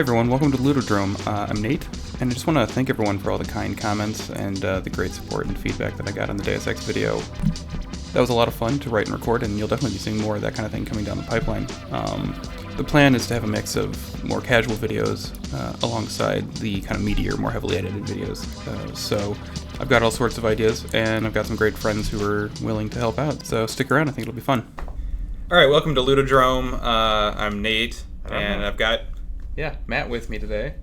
everyone, welcome to Ludodrome. I'm Nate, and I just want to thank everyone for all the kind comments and the great support and feedback that I got on the Deus Ex video. That was a lot of fun to write and record, and you'll definitely be seeing more of that kind of thing coming down the pipeline. The plan is to have a mix of more casual videos alongside the kind of meatier, more heavily edited videos. So I've got all sorts of ideas, and I've got some great friends who are willing to help out, so stick around, I think it'll be fun. Alright, welcome to Ludodrome. I'm Nate, and I've got Matt with me today.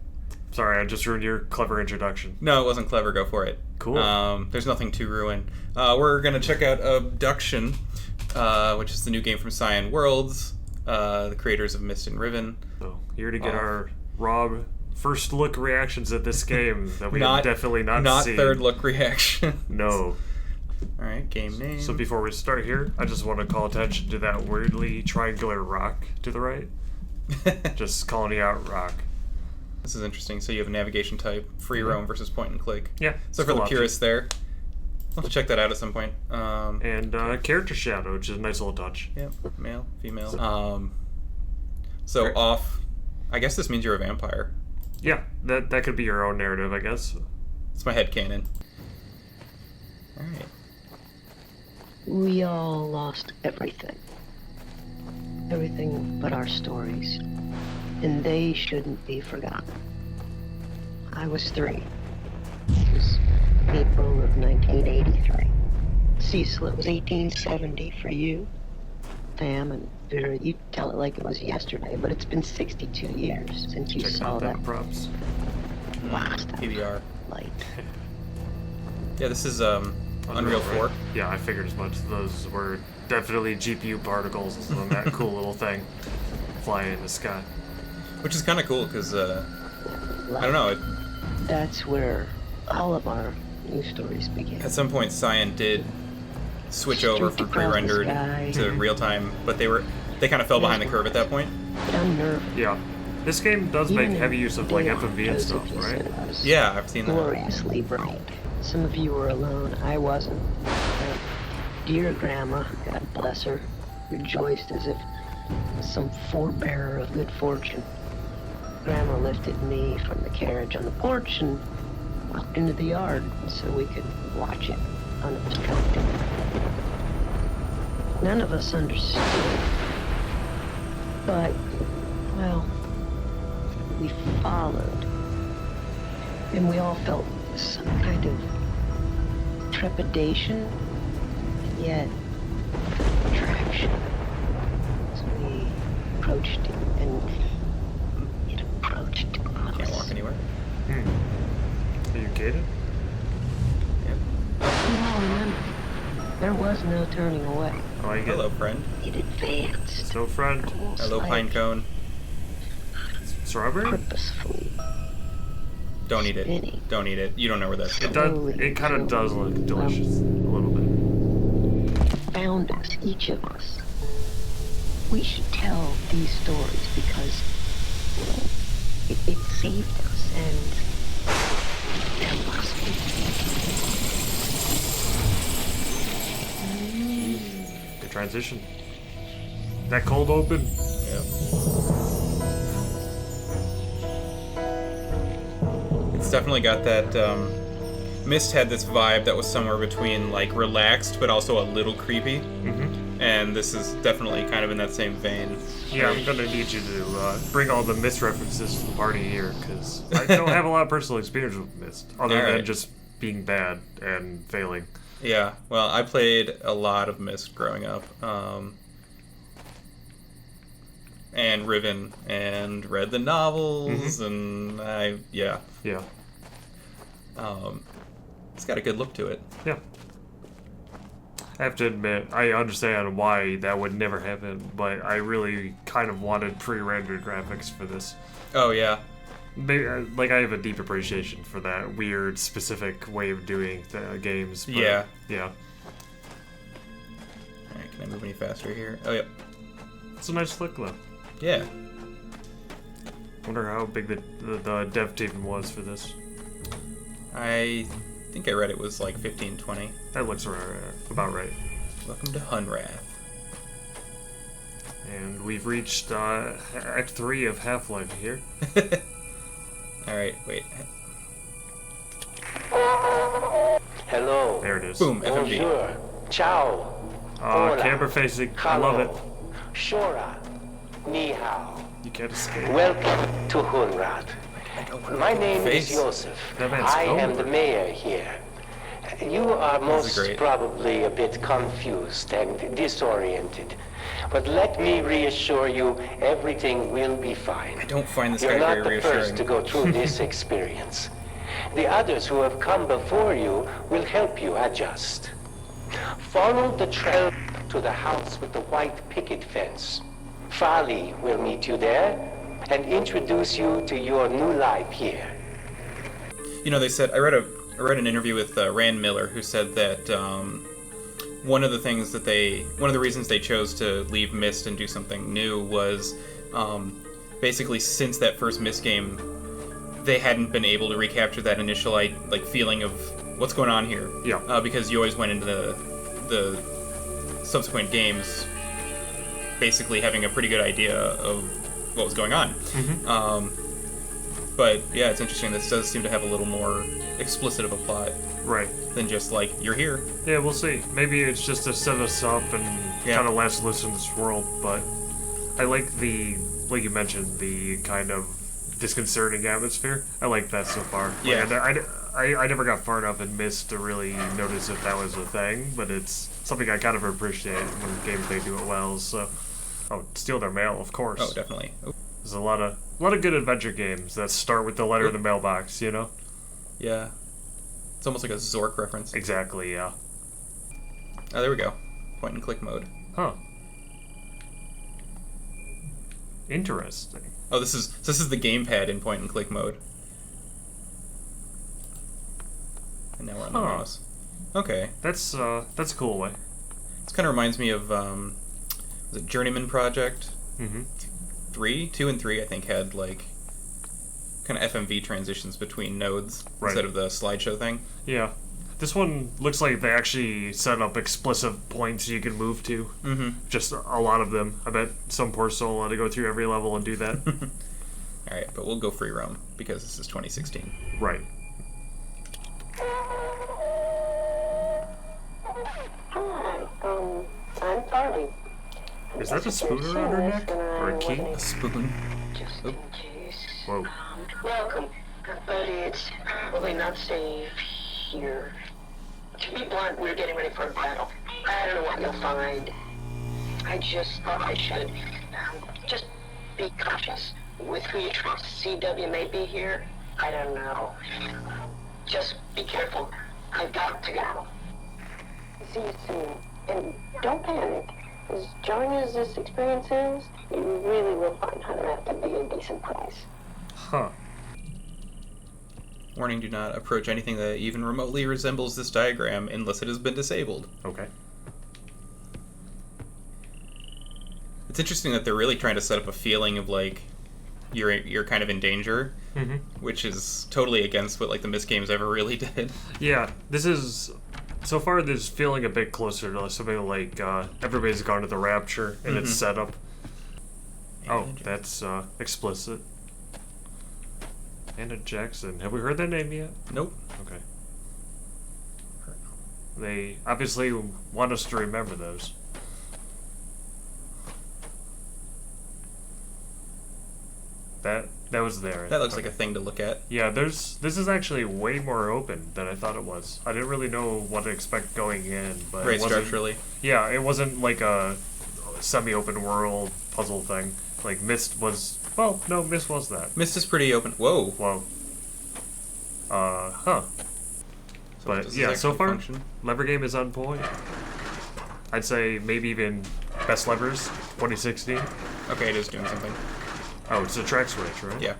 Sorry, I just ruined your clever introduction. No, it wasn't clever. Go for it. Cool. There's nothing to ruin. We're going to check out Obduction, which is the new game from Cyan Worlds, the creators of Myst and Riven. So, here to get our raw first look reactions at this game that we have definitely not seen. Not third look reaction. No. Alright, game name. So before we start here, I just want to call attention to that weirdly triangular rock to the right. Just calling you out, rock. This is interesting. So you have a navigation type, free roam versus point and click. Yeah. So for the purists there, I'll have to check that out at some point. And character shadow, which is a nice little touch. Yeah, male, female. So off, I guess this means you're a vampire. Yeah, that could be your own narrative, I guess. It's my headcanon. Alright. We all lost everything. Everything but our stories. And they shouldn't be forgotten. I was 3. It was April of 1983. Cecil, it was 1870 for you. Pam and Vera, you tell it like it was yesterday, but it's been 62 years since you saw that props. last PBR. light. Yeah, this is Unreal 4. Right? Yeah, I figured as much. Those were definitely GPU particles on that cool little thing flying in the sky. Which is kind of cool, because, I don't know. That's where all of our new stories begin. At some point, Cyan did switch over from pre-rendered to real-time, but they kind of fell behind the curve at that point. Yeah. This game does make heavy use of, like, FMV and stuff, right? Yeah, I've seen that. Gloriously bright. Some of you were alone. I wasn't. Dear Grandma, God bless her, rejoiced as if some forebearer of good fortune. Grandma lifted me from the carriage on the porch and walked into the yard so we could watch it unobstructed. None of us understood, but, well, we followed, and we all felt some kind of trepidation, and yet attraction. So we approached it, and it approached us. Can't walk anywhere. Are you gated? Yep. We all remember, there was no turning away. Oh, I get Hello, friend. It advanced. So, friend. Hello, pine cone. Strawberry? Purposefully. Don't eat it. Don't eat it. You don't know where that's It going. does. It kind of does look delicious, a little bit. Found us, each of us. We should tell these stories because it saved us, and there must be. Good transition. That cold open. Yeah. It's definitely got that, Myst had this vibe that was somewhere between, like, relaxed, but also a little creepy. Mm-hmm. And this is definitely kind of in that same vein. Yeah, I'm gonna need you to bring all the Myst references to the party here, because I don't have a lot of personal experience with Myst, other than just being bad and failing. Yeah, well, I played a lot of Myst growing up. And Riven, and read the novels, and yeah. It's got a good look to it. Yeah. I have to admit, I understand why that would never happen, but I really kind of wanted pre-rendered graphics for this. Oh, yeah. Maybe, like, I have a deep appreciation for that weird, specific way of doing games. But, yeah. Yeah. Alright, can I move any faster here? Oh, yep. It's a nice look, though. Yeah. Wonder how big the dev team was for this. I think I read it was like 15, 20. That looks about right. Welcome to Hunrath. And we've reached Act 3 of Half-Life here. Alright, wait. Hello. There it is. Boom, FMV. Bonjour. Ciao. Hola. Camera facing. I love it. Shora. Ni hao. You can't escape. Welcome to Hunrad. My name face. is Joseph. That man's I am over. the mayor here. You are most great. probably a bit confused and disoriented. But let me reassure you, everything will be fine. I don't find this You're guy not very the first reassuring. to go through this experience. The others who have come before you will help you adjust. Follow the trail to the house with the white picket fence. Fali will meet you there and introduce you to your new life here. You know, they said, I read an interview with Rand Miller, who said that one of the reasons they chose to leave Myst and do something new was basically since that first Myst game, they hadn't been able to recapture that initial feeling of what's going on here. Yeah. Because you always went into the subsequent games basically having a pretty good idea of what was going on. But yeah, it's interesting. This does seem to have a little more explicit of a plot Right. than just like, you're here. Yeah, we'll see. Maybe it's just to set us up and Yeah. kind of let us loose in this world, but I like like you mentioned, the kind of disconcerting atmosphere. I like that so far. Yeah. Like, I never got far enough in Myst to really notice if that was a thing, but it's something I kind of appreciate when games they do it well. So, steal their mail, of course. Oh, definitely. Oh, There's a lot of good adventure games that start with the letter in the mailbox. You know. yeah. It's almost like a Zork reference. Exactly. Yeah. Oh, there we go. Point and click mode. Huh. Interesting. Oh, this is the gamepad in point and click mode. And now we're on the Huh. mouse. Okay. That's a cool way. This kind of reminds me of was it Journeyman Project? Mm-hmm. 2 and 3 I think had like kind of FMV transitions between nodes Right. instead of the slideshow thing. Yeah. This one looks like they actually set up explicit points you can move to. Mm-hmm. Just a lot of them. I bet some poor soul had to go through every level and do that. All right, but we'll go free roam because this is 2016. Right. Hi, I'm Farley. Is that a spoon around her neck? Or a key? A spoon. Just Oop. in case. Whoa. Welcome, but it's probably not safe here. To be blunt, we're getting ready for a battle. I don't know what you'll find. I just thought I should just be cautious with who you trust. CW may be here. I don't know. Just be careful. I've got to go. See you soon. And don't panic. As jarring as this experience is, you really will find Hunter to be a decent price. Huh. Warning, do not approach anything that even remotely resembles this diagram unless it has been disabled. Okay. It's interesting that they're really trying to set up a feeling of like you're kind of in danger, Mm-hmm. which is totally against what like the Myst games ever really did. Yeah, this is... So far, this is feeling a bit closer to something like Everybody's Gone to the Rapture and its setup. Oh, that's explicit. Anna Jackson. Have we heard that name yet? Nope. Okay. They obviously want us to remember those. That was there. That looks like a thing to look at. Yeah, this is actually way more open than I thought it was. I didn't really know what to expect going in, but Right, it wasn't, structurally. yeah, it wasn't like a semi-open world puzzle thing. Like Myst was. Well, no, Myst was that. Myst is pretty open. Whoa. Whoa. Huh. So But does this yeah, so actually far, function? lever game is on point. I'd say maybe even best levers 2016. Okay, it is doing something. Oh, it's a track switch, right? Yeah.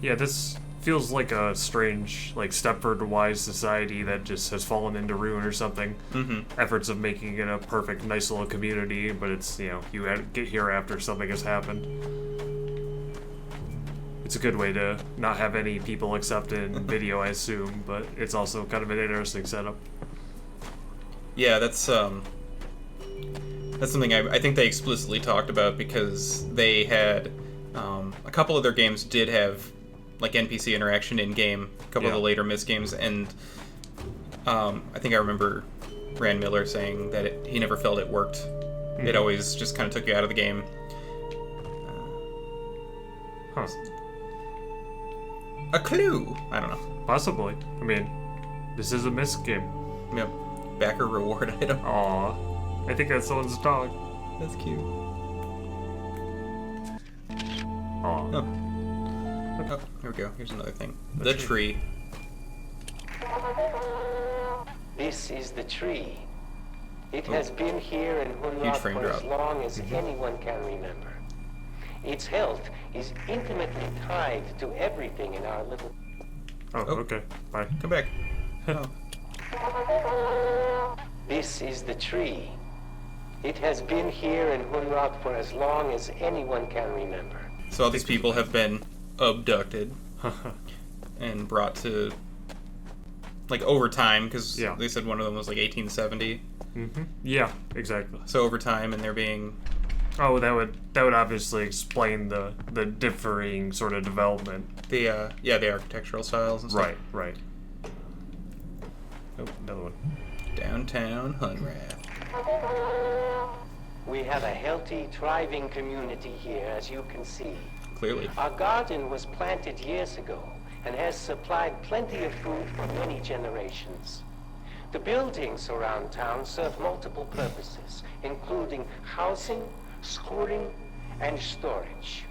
Yeah, this feels like a strange, like Stepford-wise society that just has fallen into ruin or something. Mm-hmm. Efforts of making it a perfect, nice little community, but it's, you know, get here after something has happened. It's a good way to not have any people accepted in video, I assume, but it's also kind of an interesting setup. Yeah, that's something I think they explicitly talked about because they had a couple of their games did have like NPC interaction in game. A couple of the later Myst games, and I think I remember Rand Miller saying that he never felt it worked. It always just kind of took you out of the game. A clue. I don't know. Possibly. I mean, this is a Myst game. Yep. Backer reward item. Aw. I think that's someone's dog. That's cute. Aw. Oh, here we go. Here's another thing. The tree. This is the tree. It has been here in Huge Hunrod frame for as drop. long as anyone can remember. Its health is intimately tied to everything in our little... Oh, okay. Bye. Come back. Oh. This is the tree. It has been here in Hunrod for as long as anyone can remember. So all these people have been abducted and brought to, like, over time, because they said one of them was like 1870. Yeah, exactly. So over time, and they're being... Oh, that would obviously explain the differing sort of development. The architectural styles and stuff. Right. Oh, another one. Downtown Hunrath. We have a healthy, thriving community here, as you can see. Clearly. Our garden was planted years ago and has supplied plenty of food for many generations. The buildings around town serve multiple purposes, including housing, schooling, and storage.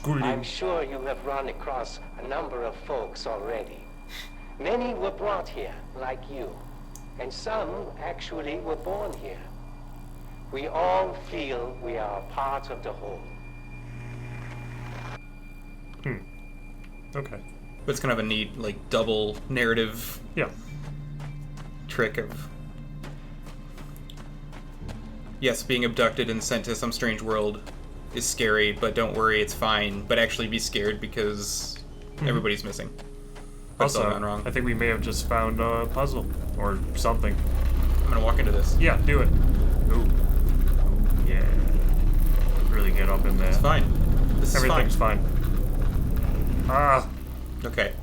I'm sure you have run across a number of folks already. Many were brought here, like you, and some actually were born here. We all feel we are a part of the whole. Okay. But it's kind of a neat, like, double narrative trick of... Yes, being abducted and sent to some strange world is scary, but don't worry, it's fine. But actually be scared because everybody's missing. That's all gone wrong. I think we may have just found a puzzle or something. I'm gonna walk into this. Yeah, do it. Ooh. Yeah. Really get up in there. It's fine. This is Everything's fine. Ah. Okay.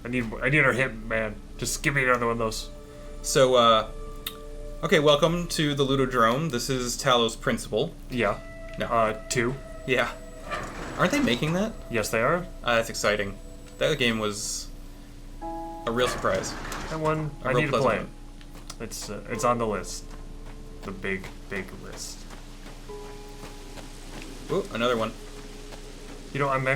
I need our hit, man. Just give me another one of those. So, okay, welcome to the Ludodrome. This is Talos Principal. Yeah. No. 2. Yeah. Aren't they making that? Yes, they are. That's exciting. That game was a real surprise. That one, I need to play it. It's on the list. The big list. Ooh, another one. You know, I'm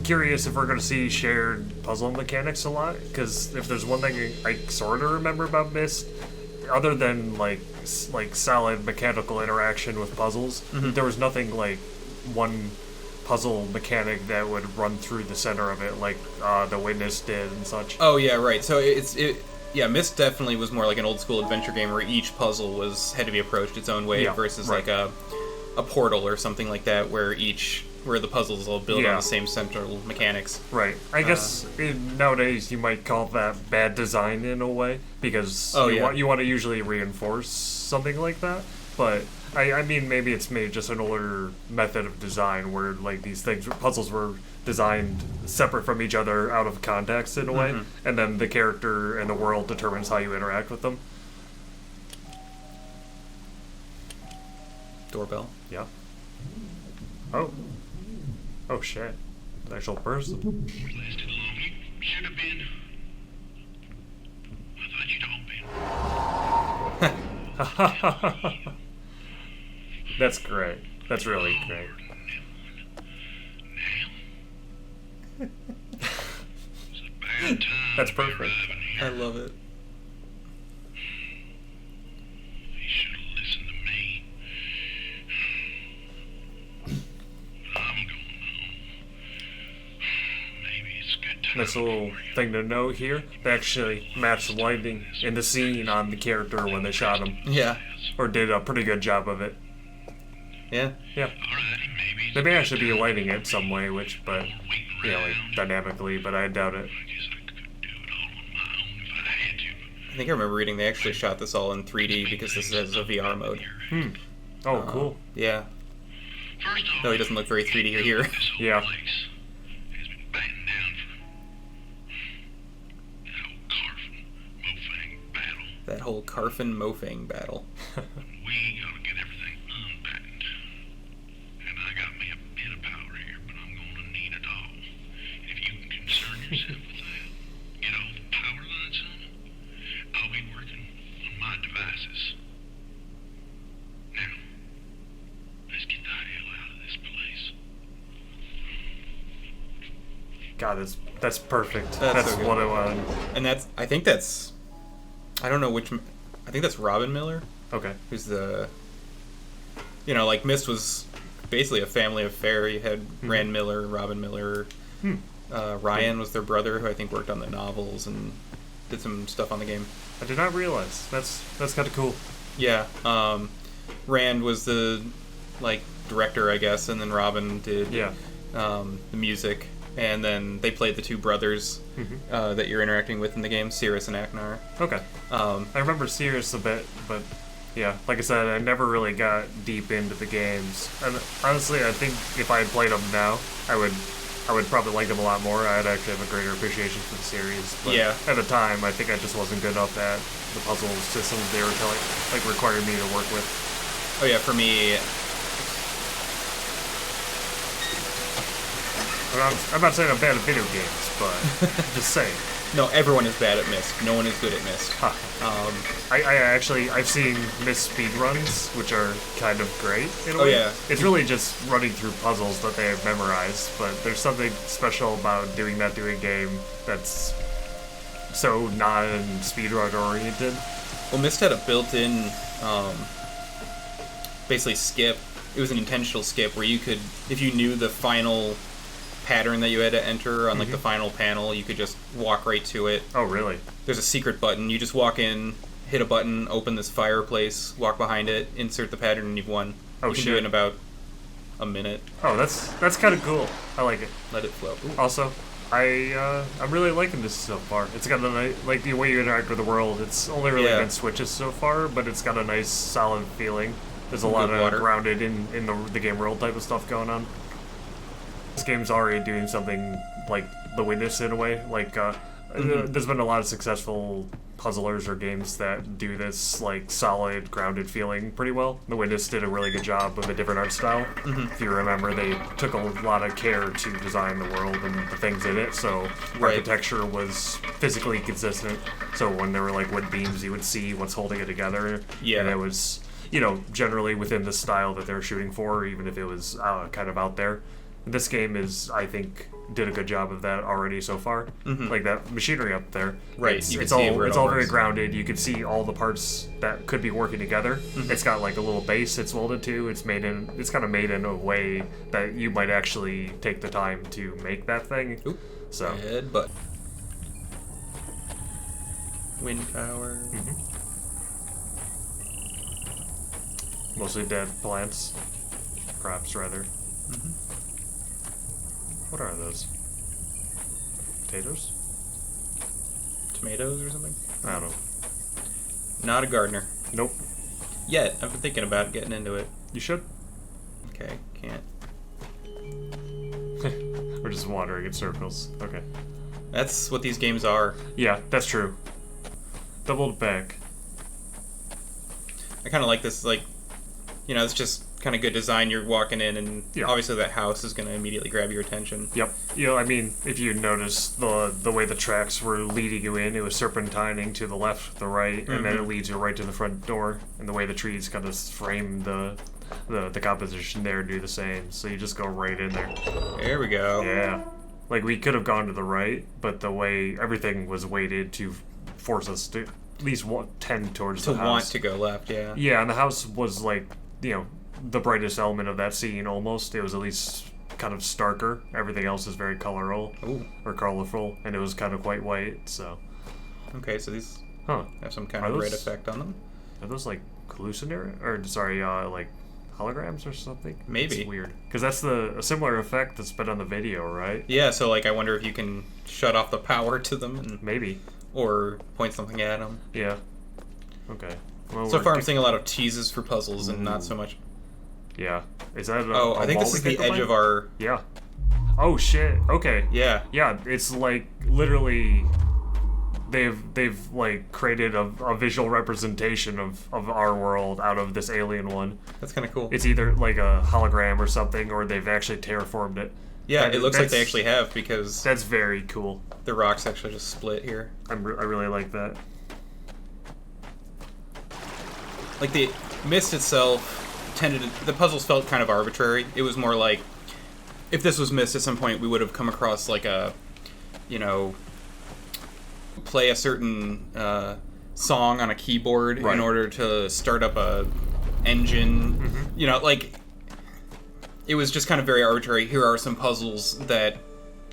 curious if we're going to see shared puzzle mechanics a lot, because if there's one thing I sort of remember about Myst, other than like solid mechanical interaction with puzzles, there was nothing like one puzzle mechanic that would run through the center of it, like the Witness did and such. Oh yeah, right. So Myst definitely was more like an old school adventure game where each puzzle had to be approached its own way versus like a Portal or something like that where the puzzles all build on the same central mechanics. Right. I guess nowadays you might call that bad design in a way, because you want to usually reinforce something like that. But I mean, maybe it's just an older method of design where like these puzzles were designed separate from each other out of context in a way, and then the character and the world determines how you interact with them. Doorbell. Yeah. Oh shit. The actual person. Lasted long. You should have been. I thought you'd all been. That's great. That's really great. Now. It's a bad time. That's perfect. I love it. You should have listened to me. I'm going home. Maybe it's a good time. Nice little thing to note here. They actually matched the lighting in the scene on the character when they shot him. Yeah. Or did a pretty good job of it. Yeah. Yeah. Alrighty, maybe. They may actually be lighting it some way, but like dynamically, but I doubt it. I guess I could do it all on my own if I had to. I think I remember reading they actually shot this all in 3D because this has a VR mode. Oh, cool. Yeah. First off, No, he doesn't look very 3D here. this whole Yeah. place. that whole Carfin Mofang battle. We gotta get everything unpacked. And I got me a bit of power here, but I'm gonna need it all. If you can concern yourself with that, get all the power lines on, I'll be working on my devices. Now, let's get the hell out of this place. God, that's perfect. That's That's so good. what I wanted. And I think that's, I don't know which, I think that's Robin Miller, Okay. who's the, like Myst was basically a family affair. You had Rand Miller, Robin Miller, Ryan was their brother, who I think worked on the novels and did some stuff on the game. I did not realize. That's kind of cool. Yeah, Rand was the, director, I guess, and then Robin did the music. And then they played the two brothers that you're interacting with in the game, Cirrus and Aknar. Okay. I remember Sirius a bit, but yeah, like I said, I never really got deep into the games. And honestly, I think if I had played them now, I would probably like them a lot more. I'd actually have a greater appreciation for the series. But at the time, I think I just wasn't good enough at the puzzle systems they were required me to work with. Oh yeah, for me, I'm not saying I'm bad at video games, but just saying. no, everyone is bad at Myst. No one is good at Myst. I've seen Myst speedruns, which are kind of great in a way. Yeah. It's really just running through puzzles that they have memorized, but there's something special about doing that to a game that's so non-speedrun oriented. Well, Myst had a built-in, basically skip. It was an intentional skip where you could, if you knew the final pattern that you had to enter on the final panel, you could just walk right to it. Oh, really? There's a secret button. You just walk in, hit a button, open this fireplace, walk behind it, insert the pattern, and you've won. Oh, you can shit. do it in about a minute. Oh, that's kind of cool. I like it. Let it flow. Ooh. Also, I'm really liking this so far. It's got a nice, like the way you interact with the world. It's only really been switches so far, but it's got a nice solid feeling. There's a lot of water. grounded in the game world type of stuff going on. This game's already doing something like The Witness in a way. There's been a lot of successful puzzlers or games that do this solid, grounded feeling pretty well. The Witness did a really good job with a different art style. If you remember, they took a lot of care to design the world and the things in it, so architecture was physically consistent. So when there were wood beams, you would see what's holding it together. Yeah. And it was, generally within the style that they were shooting for, even if it was kind of out there. This game I think, did a good job of that already so far. Like that machinery up there. Right. It's all very grounded. You can see all the parts that could be working together. It's got a little base it's welded to. It's kind of made in a way that you might actually take the time to make that thing. Oop. So. Headbutt. Wind power. Mostly dead plants. Crops, rather. What are those? Potatoes? Tomatoes or something? I don't know. Not a gardener. Nope. Yet. I've been thinking about getting into it. You should. Okay, can't. We're just wandering in circles. Okay. That's what these games are. Yeah, that's true. Doubled back. I kind of like this, it's just kind of good design. You're walking in, and obviously that house is going to immediately grab your attention. Yep. If you notice the way the tracks were leading you in, it was serpentining to the left, the right, and then it leads you right to the front door. And the way the trees kind of frame the composition there do the same. So you just go right in there. There we go. Yeah. We could have gone to the right, but the way everything was weighted to force us to at least tend towards the house. To want to go left, yeah. Yeah, and the house was the brightest element of that scene almost. It was at least kind of starker. Everything else is very colorful. Ooh. Or colorful, and it was kind of quite white, so. Okay, so these have some kind of red effect on them. Are those hallucinatory? Or, sorry, holograms or something? Maybe. It's weird. Because that's a similar effect that's been on the video, right? Yeah, so I wonder if you can shut off the power to them. And maybe. Or point something at them. Yeah. Okay. Well, so far I'm seeing a lot of teases for puzzles and not so much. Yeah. Is that I think this is the edge of our... Yeah. Oh, shit. Okay. Yeah. Yeah, it's literally... they've like created a visual representation of our world out of this alien one. That's kind of cool. It's either like a hologram or something, or they've actually terraformed it. Yeah, it looks like they actually have, because that's very cool. The rocks actually just split here. I really like that. Like the Myst itself the puzzles felt kind of arbitrary. It was more like, if this was Myst at some point, we would have come across like a, play a certain song on a keyboard in order to start up a engine. Mm-hmm. It was just kind of very arbitrary. Here are some puzzles that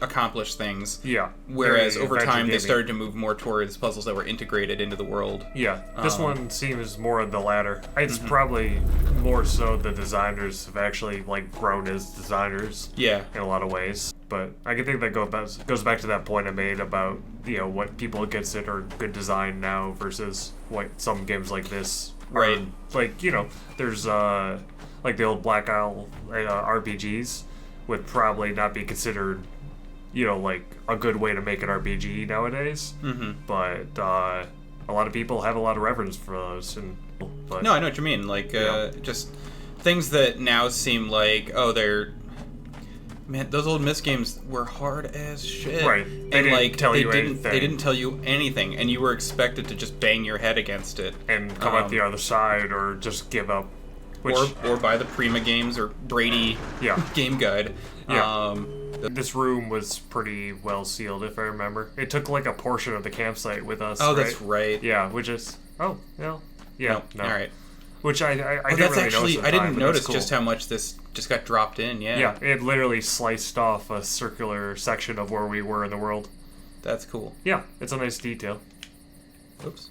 accomplish things. Yeah. Whereas over time they started to move more towards puzzles that were integrated into the world. Yeah. This one seems more of the latter. It's probably more so the designers have actually grown as designers. Yeah. In a lot of ways. But I can think that goes back to that point I made about what people consider good design now versus what some games like this are. Right. There's the old Black Isle RPGs would probably not be considered a good way to make an RPG nowadays. Mm-hmm. But a lot of people have a lot of reverence for those. No, I know what you mean. Just things that now seem like, man, those old Myst games were hard as shit. Right. They didn't tell you anything. They didn't tell you anything, and you were expected to just bang your head against it. And come out the other side, or just give up. Or buy the Prima games, or Brady game guide. Yeah. This room was pretty well sealed, if I remember. It took a portion of the campsite with us. Oh, right? That's right. Yeah, which is no. No. All right. Which I didn't really notice. I didn't notice just how much this just got dropped in. Yeah. Yeah, it literally sliced off a circular section of where we were in the world. That's cool. Yeah, it's a nice detail. Oops.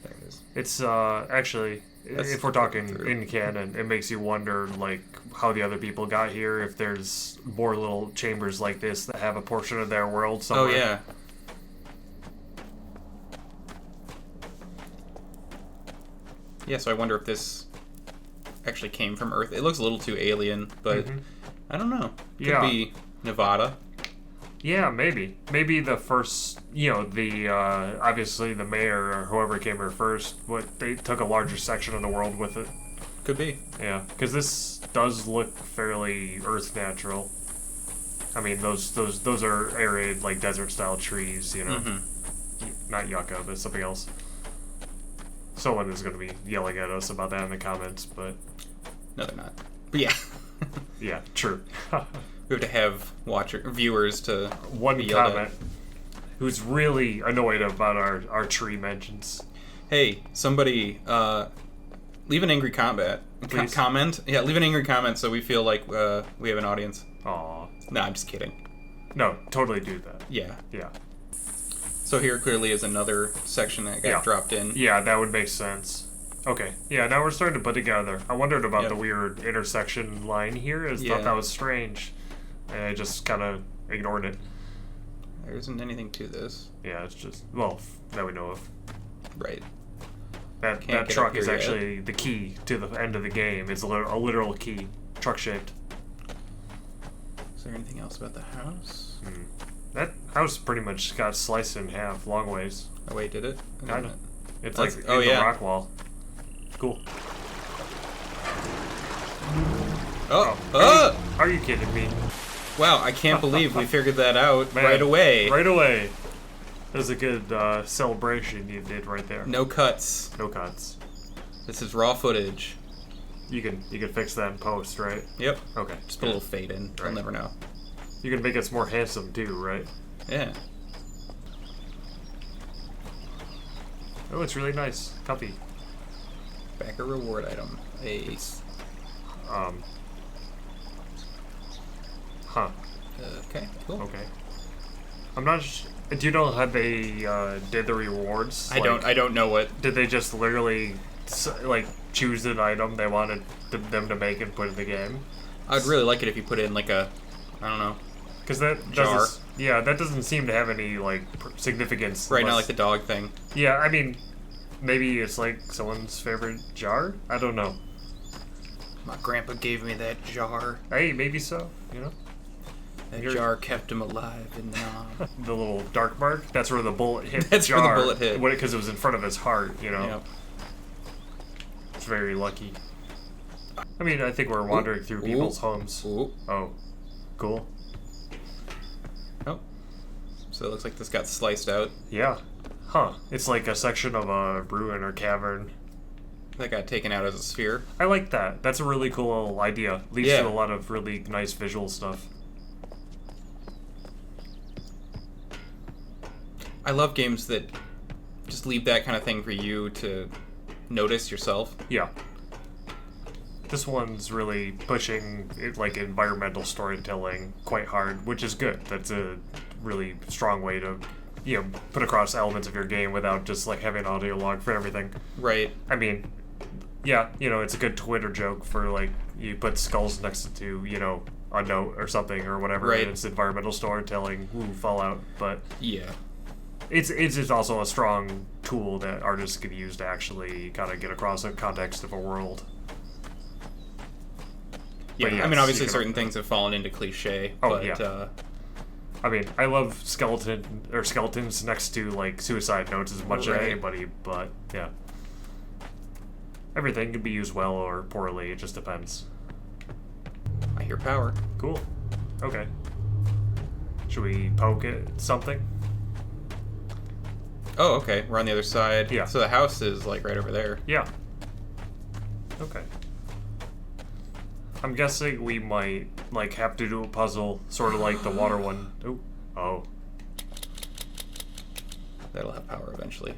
There it is. It's actually. If we're talking in canon, it makes you wonder, how the other people got here, if there's more little chambers like this that have a portion of their world somewhere. Oh, yeah. Yeah, so I wonder if this actually came from Earth. It looks a little too alien, but I don't know. Could be Nevada. Yeah, maybe. Maybe the first, obviously the mayor or whoever came here first, they took a larger section of the world with it. Could be. Yeah, because this does look fairly Earth natural. I mean, those are arid, desert-style trees, Not yucca, but something else. Someone is going to be yelling at us about that in the comments, but... No, they're not. But yeah. Yeah, true. We have to have viewers to one comment who's really annoyed about our tree mentions. Hey, somebody leave an angry comment. Yeah, leave an angry comment so we feel like we have an audience. Aw. No, I'm just kidding. No, totally do that. Yeah. Yeah. So here clearly is another section that got dropped in. Yeah, that would make sense. Okay. Yeah, now we're starting to put together. I wondered about the weird intersection line here. I thought that was strange. And I just kind of ignored it. There isn't anything to this. Yeah, it's just, that we know of. Right. That truck is actually the key to the end of the game. It's a literal key. Truck-shaped. Is there anything else about the house? That house pretty much got sliced in half, long ways. Oh, wait, did it? Kind of. It's in the rock wall. Cool. Are you kidding me? Wow, I can't believe we figured that out right away. Right away. That was a good celebration you did right there. No cuts. No cuts. This is raw footage. You can fix that in post, right? Yep. Okay. Just put a little fade in. Right. I'll never know. You can make us more handsome too, right? Yeah. Oh, it's really nice. Comfy. Back a reward item. Huh. Okay, cool. Okay. I'm not do you know how they did the rewards? I don't know what. Did they just literally choose an item they wanted them to make and put in the game? I'd really like it if you put in I don't know. Because that jar. That doesn't seem to have any significance. Right, not like the dog thing. Yeah, I mean, maybe it's someone's favorite jar. I don't know. My grandpa gave me that jar. Hey, maybe so. That jar kept him alive in the knob. The little dark mark, that's where the bullet hit That's the jar. where the bullet hit. Because it was in front of his heart, you know. Yep. It's very lucky. I mean, I think we're wandering through people's homes. Ooh. Oh, cool. Oh. So it looks like this got sliced out. Yeah. Huh. It's like a section of a ruin or cavern. That got taken out as a sphere. I like that. That's a really cool idea. Leads Yeah. to a lot of really nice visual stuff. I love games that just leave that kind of thing for you to notice yourself. Yeah. This one's really pushing it, like environmental storytelling quite hard, which is good. That's a really strong way to, you know, put across elements of your game without just like having an audio log for everything. Right. I mean, yeah, you know, it's a good Twitter joke for like you put skulls next to, you know, a note or something or whatever. Right. And it's environmental storytelling. Ooh, Fallout, but Yeah. it's just also a strong tool that artists can use to actually kind of get across the context of a world. Yeah, But I mean, yes, obviously you can- certain things have fallen into cliche, Oh, but yeah. I mean, I love skeletons next to like suicide notes as much as Right. anybody, but yeah. Everything can be used well or poorly, it just depends. I hear power. Cool. Okay. Should we poke at something? Oh, okay. We're on the other side. Yeah. So the house is like right over there. Yeah. Okay. I'm guessing we might like have to do a puzzle, sort of like the water one. Ooh. Oh. That'll have power eventually.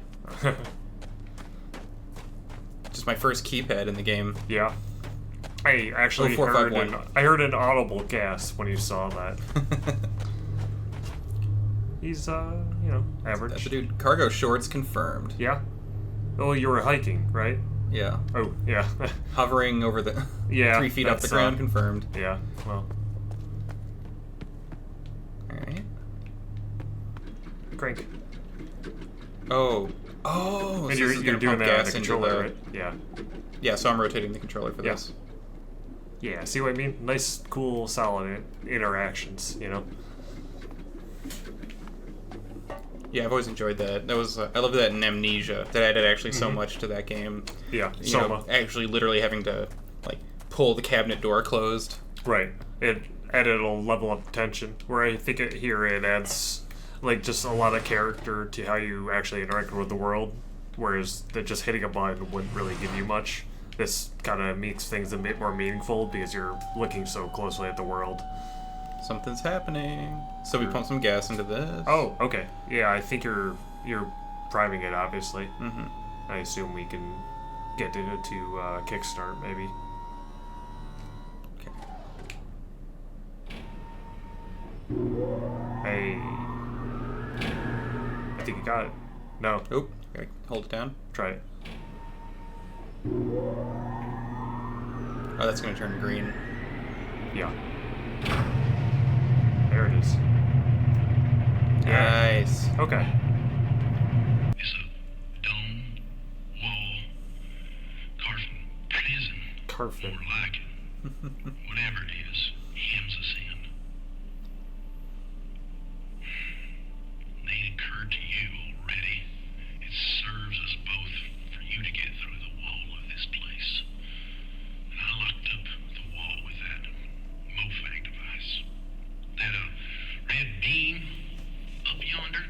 Just my first keypad in the game. Yeah. I actually Oh, 451. heard an audible gasp when you saw that. He's you know, average. That's the dude. Cargo shorts confirmed. Yeah. Oh, you were hiking, right? Yeah. Oh, yeah. Hovering over the Yeah, 3 feet off the that's, ground confirmed. Yeah. Well, Alright. crank. Oh. Oh, And so you're this is gonna doing pump that on gas the into controller, the... right? Yeah. Yeah, so I'm rotating the controller for Yeah. this. Yeah, see what I mean? Nice, cool, solid interactions, you know? Yeah, I've always enjoyed that. That was I loved that in Amnesia. That added actually so much to that game. Yeah, You Soma. know, actually literally having to like pull the cabinet door closed. Right. It added a level of tension, where I think here it adds like just a lot of character to how you actually interact with the world, whereas that just hitting a button wouldn't really give you much. This kind of makes things a bit more meaningful because you're looking so closely at the world. Something's happening. So we pump some gas into this. Oh, okay. Yeah, I think you're priming it, obviously. Mm-hmm. I assume we can get it to kickstart, maybe. Okay. Hey. I think you got it. No, Oop. Gotta hold it down. try it. Oh, that's gonna turn green. Yeah. There it is. Nice. Okay. It's a dome, wall, prison, Carfin. or like it. Whatever it is, hems us in. They occurred to you already. It serves us both for you to get through the wall of this place. And I locked up the wall with that MOFAG device. That red beam up yonder.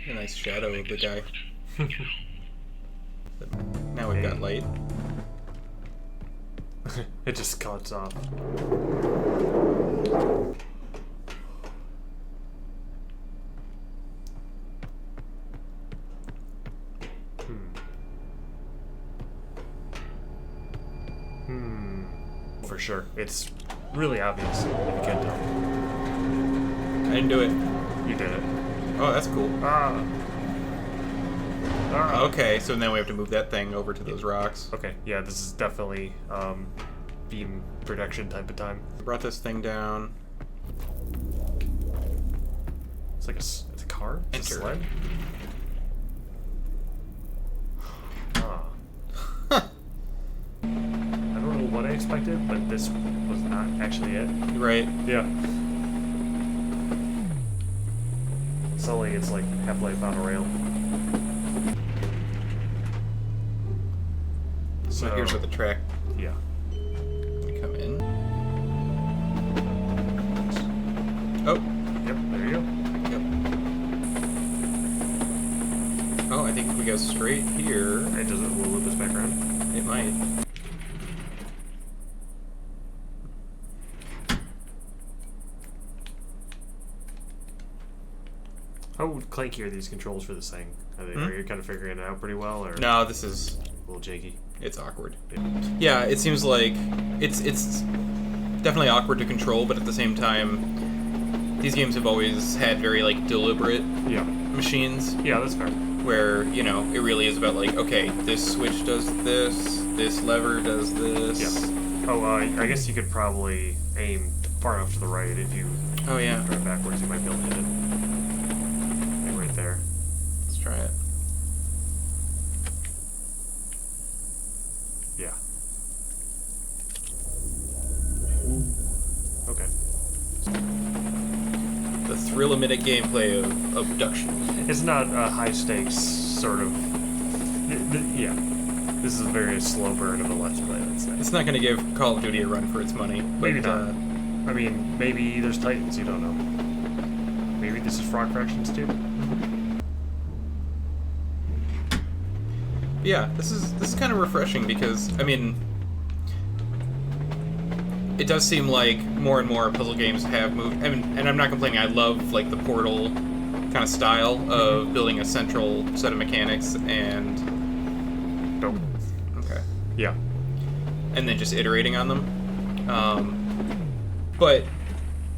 A nice shadow of the guy. Get home. Now we've got light. It just cuts off. For sure. It's really obvious if you can't tell. I didn't do it. You did it. Oh, that's cool. Ah. Okay, so then we have to move that thing over to those rocks. Okay, yeah, this is definitely beam protection type of time. Brought this thing down. It's like it's a car? It's a Enter. sled? Ah. Huh. I don't know what I expected, but this was not actually it. Right. Yeah. Suddenly it's like Half-Life on a rail. So here's where the track. Yeah. We come in. Oh. Yep, there you go. Yep. Oh, I think if we go straight here. It does it will loop us back around. It might. How clanky are these controls for this thing? Are you kind of figuring it out pretty well, or No, this is a little janky? It's awkward. Yeah, it seems like it's definitely awkward to control, but at the same time, these games have always had very like deliberate machines. Yeah, that's fair. Where, you know, it really is about like, okay, this switch does this lever does this. Yeah. Oh, I guess you could probably aim far enough to the right if you drive backwards, you might be able to hit it. Like right there. Let's try it. Yeah. Okay. The thrill-a-minute gameplay of Obduction. It's not a high-stakes sort of... Yeah. This is a very slow burn of a Let's Play, let's say. It's not going to give Call of Duty a run for its money. Maybe not. I mean, maybe there's Titans, you don't know. Maybe this is Frog Fractions too? Yeah, this is kind of refreshing because, I mean, it does seem like more and more puzzle games have moved. I mean, and I'm not complaining. I love like the Portal kind of style of building a central set of mechanics and okay, yeah, and then just iterating on them. But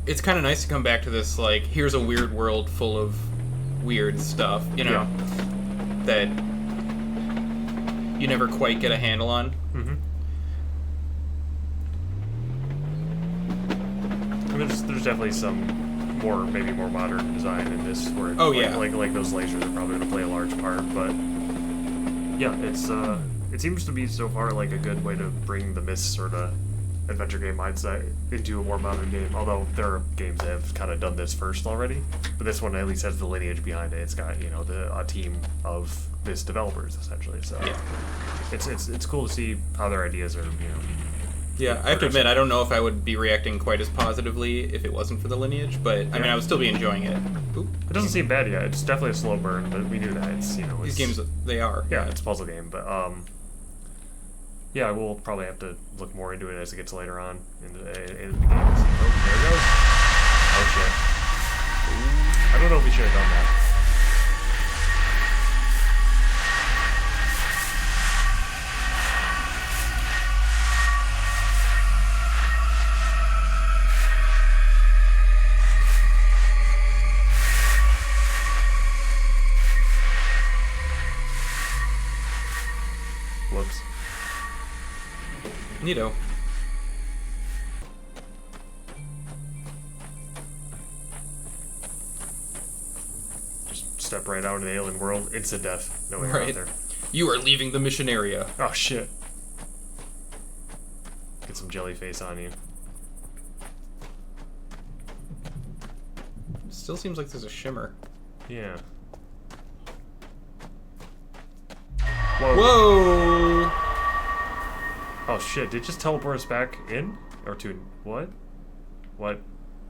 it's kind of nice to come back to this like, here's a weird world full of weird stuff, you know, that you never quite get a handle on. Mm-hmm. There's definitely some maybe more modern design in this, where like those lasers are probably going to play a large part. But yeah, it seems to be so far like a good way to bring the Myst sort of adventure game mindset into a more modern game. Although there are games that have kind of done this first already, but this one at least has the lineage behind it. It's got a team of Myst developers essentially. So it's cool to see how their ideas are Yeah, I have to admit, I don't know if I would be reacting quite as positively if it wasn't for the lineage, but I mean, I would still be enjoying it. Oop. It doesn't seem bad yet. It's definitely a slow burn, but we knew that. It's these games, they are. Yeah, it's a puzzle game, but yeah, we'll probably have to look more into it as it gets later on in the game. Oh, there it goes. Oh shit. I don't know if we should have done that. Whoops. Neato. Just step right out into the alien world. Instant death. No way out there. You are leaving the mission area. Oh shit. Get some jelly face on you. Still seems like there's a shimmer. Yeah. Whoa! Oh shit, did it just teleport us back in? Or to... What? What?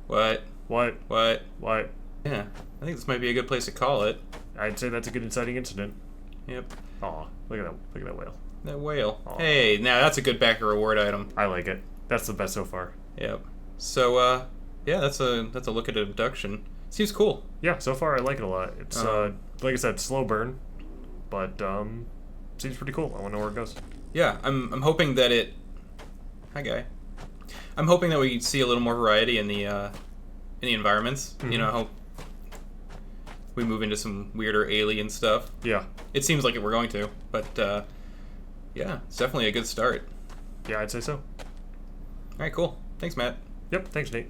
What? What? What? What? Yeah, I think this might be a good place to call it. I'd say that's a good inciting incident. Yep. Aw, look at that whale. That whale. Aw. Hey, now that's a good backer reward item. I like it. That's the best so far. Yep. So, yeah, that's a look at Obduction. Seems cool. Yeah, so far I like it a lot. It's, like I said, slow burn, but, seems pretty cool. I want to know where it goes. Yeah, I'm hoping that it... Hi, guy. I'm hoping that we see a little more variety in the environments. Mm-hmm. You know, I hope we move into some weirder alien stuff. Yeah. It seems like we're going to, but, yeah, it's definitely a good start. Yeah, I'd say so. Alright, cool. Thanks, Matt. Yep, thanks, Nate.